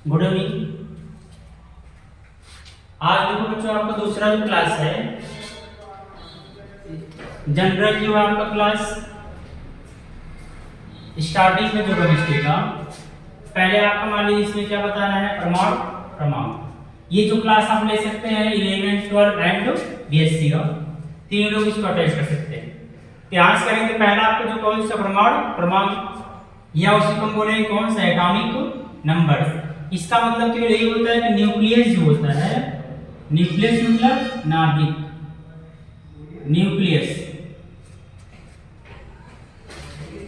Good evening. आज देखो बच्चों, आपका दूसरा जो क्लास है जनरल, जो आपका क्लास स्टार्टिंग में जो केमिस्ट्री का पहले आपका मान लीजिए इसमें क्या बताना है, परमाणु परमाणु। ये जो क्लास आप ले सकते हैं 11 12 एंड बीएससी का, तीन लोग इसको अटैच कर सकते हैं। ध्यान से करेंगे, पहला आपका जो कौन सा परमाणु परमाणु या उसी को बोलेंगे कौन सा, एटॉमिक नंबर। इसका मतलब केवल यही होता है कि न्यूक्लियस जो होता है, न्यूक्लियस मतलब नाभिक, nucleus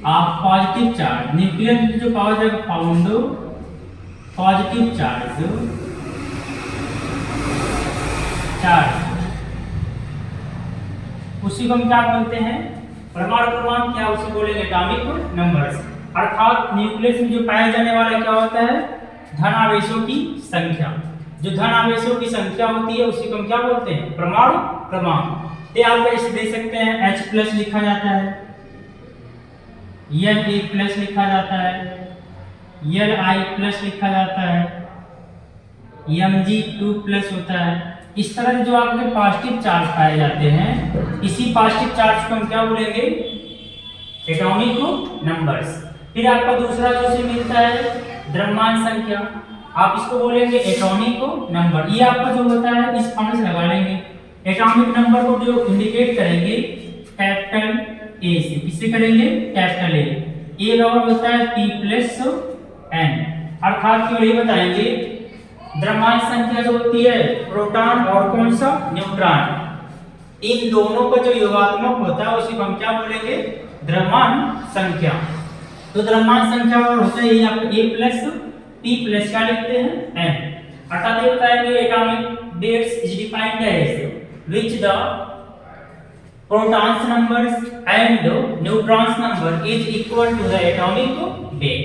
of positive charge, nucleus जो पावर जाएगा फाउंड पॉजिटिव चार्ज उसी को हम क्या बोलते हैं, परमाणु क्रमांक, क्या उसे बोलेंगे एटॉमिक नंबर्स। अर्थात न्यूक्लियस में जो पाया जाने वाला क्या होता है, धन आवेशों की संख्या। जो धन आवेशों की संख्या होती है उसी को हम क्या बोलते हैं, परमाणु क्रमांक। ये आप ऐसे दे सकते हैं, H+ लिखा जाता है, Na+ लिखा जाता है, Li+ लिखा जाता है, Mg2+ होता है। इस तरह जो आपके पॉजिटिव चार्ज पाए जाते हैं, इसी पॉजिटिव चार्ज को हम क्या बोलेंगे, एटॉमिक नंबर्स। फिर आपका दूसरा जो से मिलता है द्रव्यमान संख्या, आप इसको बोलेंगे एटॉमिक नंबर। ये आपका जो होता है इस फॉर्म से लगा लेंगे। एटॉमिक नंबर को जो इंडिकेट करेंगे कैपिटल ए से, किससे करेंगे, कैपिटल ए बराबर होता है P+N। अर्थात केवल ये बताएंगे द्रव्यमान संख्या जो होती है प्रोटॉन और कौन सा, न्यूट्रॉन, इन दोनों का जो योगात्मक होता है उसी को हम क्या बोलेंगे, द्रव्यमान संख्या। तो द्रव्यमान संख्या होता है ये आपका A+P+ क्या लिखते हैं, N। अर्थात ये बताएंगे atomic dates is defined as which the protons numbers and neutrons number is equal to the atomic date.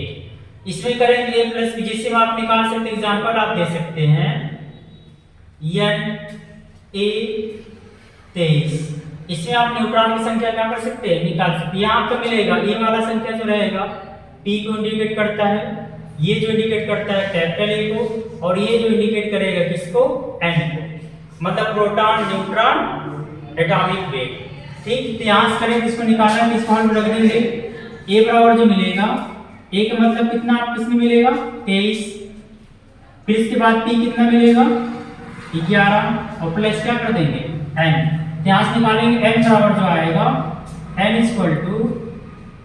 इसमें करेंगे A+P, जिससे आप निकाल सकते हैं, एग्जांपल आप दे सकते हैं Na23। इसमें आप न्यूट्रॉन की संख्या क्या कर सकते हैं, निकाल सकते हैं। यहाँ आपको मिलेगा ये वाला संख्या जो रहेगा P को इंडिकेट करता है, ये जो इंडिकेट करता है कैपिटल A को, और ये जो इंडिकेट करेगा किसको, N को, मतलब प्रोटॉन न्यूट्रॉन एटॉमिक वेट। ठीक, ध्यान से करें, इसको निकालना है, इसको हम रख देंगे। A बराबर जो मिलेगा, A का मतलब कितना आपको इसमें मिलेगा, 23। फिर इसके बाद P कितना मिलेगा, 11, और प्लस क्या कर देंगे, N। ध्यान से निकालेंगे, N बराबर जो आएगा N =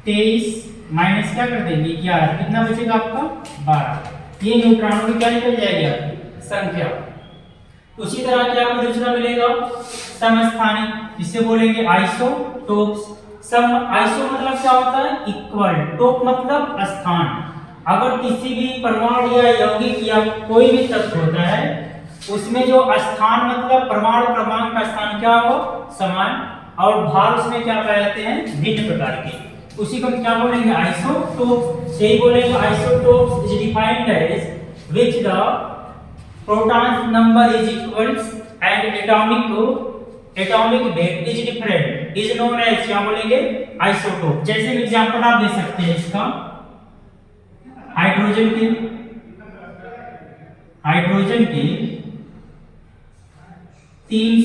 23 माइनस क्या कर देंगे 11, कितना बचेगा आपका 12। ये न्यूट्रॉनों की क्या निकल जाएगी आपकी संख्या। उसी तरह क्या आपको दूसरा मिलेगा समस्थानिक, जिसे बोलेंगे आइसोटोप्स। सम आइसो मतलब क्या होता है, इक्वल, टोप मतलब स्थान। अगर किसी भी परमाणु या यौगिक या कोई भी तत्व होता है उसमें जो स्थान मतलब परमाणु क्रमांक का स्थान क्या हो, समान, और भार उसमें क्या पाए जाते हैं, भिन्न प्रकार के, उसी को हम क्या बोलेंगे, आइसोटोप्स। यही बोलेंगे isotopes is defined as which the protons number is equals and atomic weight is different is known as, क्या बोलेंगे, आइसोटोप। जैसे एग्जांपल आप दे सकते हैं इसका, हाइड्रोजन के 3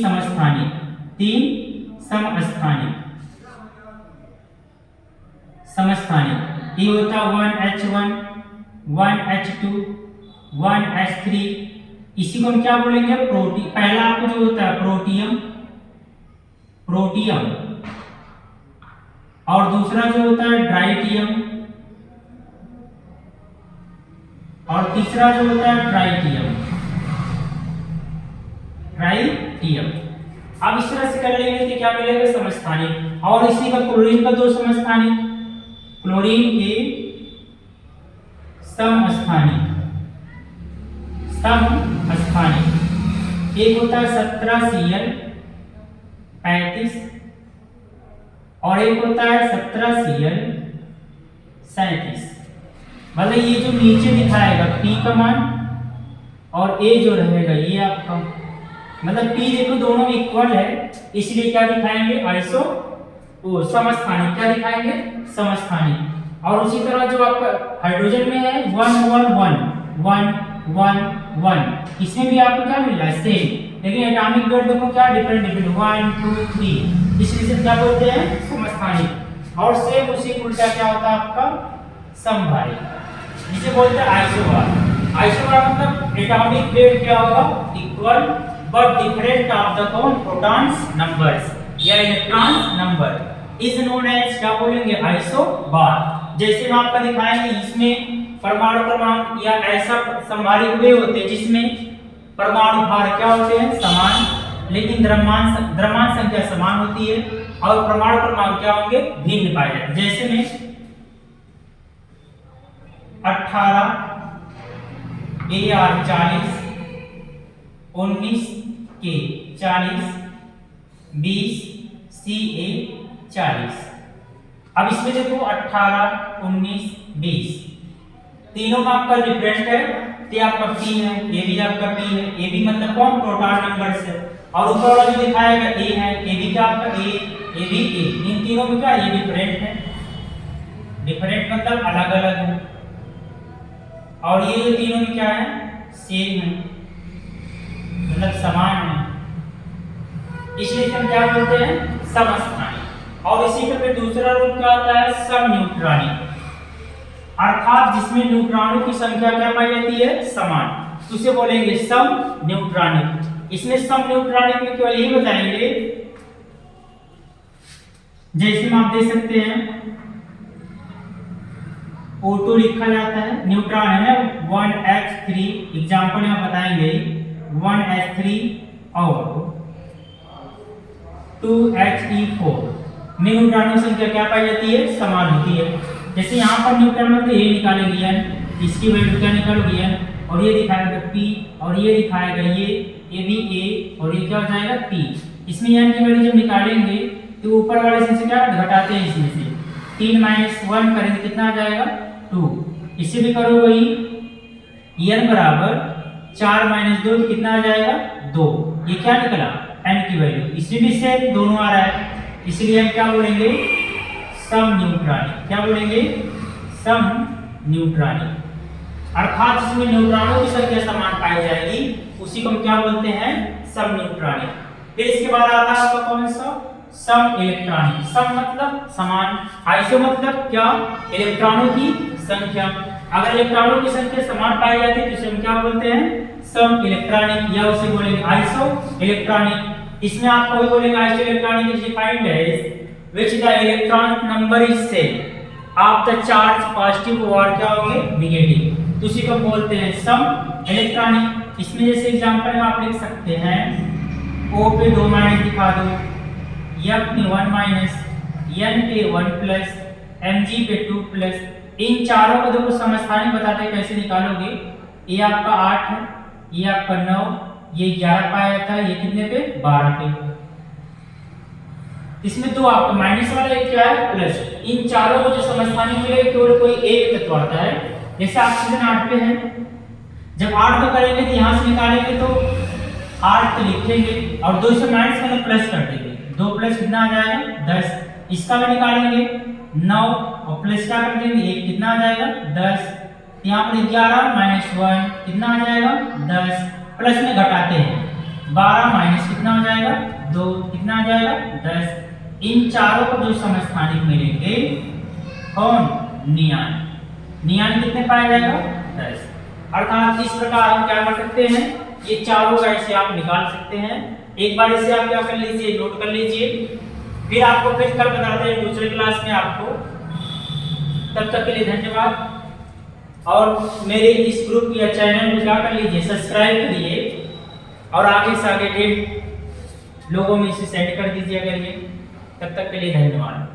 समस्थानिक, ये होता है 1H1 1H2 1H3। इसी को हम क्या बोलेंगे, प्रोटी। पहला आपको जो होता है प्रोटियम, और दूसरा जो होता है ड्राइटियम, और तीसरा जो होता है ट्राइटियम। अब इस तरह से कर लेंगे तो क्या मिलेगा, समस्थानिक। और इसी का क्लोरीन का 2 समस्थानिक, क्लोरीन के समस्थानिक, एक होता है 17Cl 35, और एक होता है 17Cl 37। मतलब ये जो नीचे दिखाएगा P का मान और A जो रहेगा ये आपका, मतलब P देखो दोनों इक्वल है, इसलिए क्या दिखाएंगे, आइसो समस्थानिक, क्या दिखाएंगे, समस्थानिक। और उसी तरह जो आपका हाइड्रोजन में है 1 1 1 1 1 1। इसमें भी आपको क्या मिल रहा है सेम, लेकिन एटॉमिक वेट देखो क्या डिफरेंट 1 2 3, इसलिए क्या बोलते हैं समस्थानिक। और सेम उसी उल्टा क्या होता है आपका समभारी, जिसे बोलते हैं आइसोबार। आइसोबार मतलब एटॉमिक वेट क्या होगा equal but different of the protons numbers या electrons number is known as क्या बोलेंगे आइसोबार। जैसे हम आपका दिखाएंगे इसमें परमाणु क्रमांक या ऐसा समभारी वे होते हैं जिसमें परमाणु भार क्या होते हैं समान, लेकिन द्रव्यमान संख्या समान होती है और परमाणु क्रमांक क्या होंगे भिन्न पाए जाते हैं। जैसे में 18 AR 40, 19 K 40, 20 CA 40। अब इसमें देखो 18 19 20 तीनों में आपका डिफरेंट है, ये आपका P है, ये भी आपका P है, ये भी मतलब कौन प्रोटॉन नंबर से, और ऊपर वाला जो दिखाएगा A है, ये भी क्या आपका A, ये भी A। इन तीनों में क्या ये डिफरेंट है, डिफरेंट मतलब अलग अलग है, और ये तीनों में क्या है सेम है मतलब समान है, इसलिए हम क्या बोलते हैं समस्थानिक। और इसी का फिर दूसरा रूप क्या होता है समन्यूट्रॉनिक, अर्थात जिसमें न्यूट्रॉनों की संख्या क्या पाई जाती है समान, तो उसे बोलेंगे समन्यूट्रॉनिक। इसमें समन्यूट्रॉनिक में केवल यही बताएंगे, जैसे में आप देख सकते हैं O2 लिखा जाता है, न्यूट्रॉन है ना 1s3, एग्जांपल यहाँ बताएंगे 1s3 और 2he4 में न्यूट्रॉनों की संख्या क्या पाई जाती है समान होती है। जैसे यहाँ पर न्यूट्रॉन मतलब ये निकालेंगे n, इसकी वैल्यू क्या निकालोगे n, और ये दिखाएगा p, और ये दिखाएगा ये भी a, और ये क्या हो जाएगा p। इसमें n की वैल्यू जब निकालेंगे तो ऊपर वाले से क्या घटाते हैं, इसमें से 3 - 1 करेंगे कितना आ जाएगा 2। इससे भी करो वही n बराबर 4 - 2 कितना आ जाएगा 2, ये क्या निकला n की वैल्यू, इसमें भी सेम दोनों आ रहा है, इसलिए हम क्या बोलेंगे समन्यूट्रॉनिक। क्या बोलेंगे समन्यूट्रॉनिक, अर्थात जिसमें न्यूट्रॉनों की संख्या समान पाई जाएगी उसी को हम क्या बोलते हैं समन्यूट्रॉनिक। फिर इसके बाद आता है आपका कौन सा सम इलेक्ट्रॉनिक। सम मतलब समान, आइसो मतलब क्या इलेक्ट्रॉनों की संख्या, अगर इलेक्ट्रॉनों की संख्या समान पाई जाती है तो इसे हम क्या बोलते हैं सम इलेक्ट्रॉनिक, या उसे बोलेंगे आइसो इलेक्ट्रॉनिक। इसमें आप कोई बोलेंगे isoelectronic is defined as which the electron number is same of the charge positive or क्या होंगे नेगेटिव, तो उसी को बोलते हैं सम इलेक्ट्रॉनिक। इसमें जैसे एग्जांपल में आप लिख सकते हैं O पे 2 माइनस दिखा दो, F पे 1 माइनस, N पे 1 प्लस, Mg पे 2 प्लस। इन चारों को देखो समस्थानिक बताते हैं कैसे निकालोगे, ये आपका 8 है, ये आपका 9, ये 11 पाया जाता है, ये कितने पे 12 पे। इसमें तो आपका माइनस वाला एक क्या है प्लस। इन चारों को जो समस्थानिक मिलेगा केवल कोई एक तत्व आता है। जैसे ऑक्सीजन 8 पे है, जब 8 को करेंगे तो यहाँ से निकालेंगे तो 8 तो लिखेंगे और 2 से माइनस मतलब प्लस कर देंगे, 2 प्लस कितना आ जाएगा 10। इसका भी निकालेंगे 9 और प्लस क्या कर देंगे 1, कितना आ जाएगा 10। यहाँ पर 11 - 1 कितना आ जाएगा 10, प्लस में घटाते हैं 12 माइनस कितना हो जाएगा 2, कितना आ जाएगा 10। इन चारों को जो समस्थानिक मिलेंगे कौन नियान, नियान कितने पाया जाएगा 10। अर्थात इस प्रकार हम क्या कर सकते हैं, ये चारों का ऐसे आप निकाल सकते हैं। एक बार इसे आप क्या कर लीजिए नोट कर लीजिए, फिर आपको फिर कल बताते हैं दूसरे क्लास में आपको। तब तक के लिए धन्यवाद, और मेरे इस ग्रुप या चैनल को क्या कर लीजिए सब्सक्राइब करिए, और आगे से आगे लोगों में इसे सेंड कर दीजिए करिए। तब तक के लिए धन्यवाद।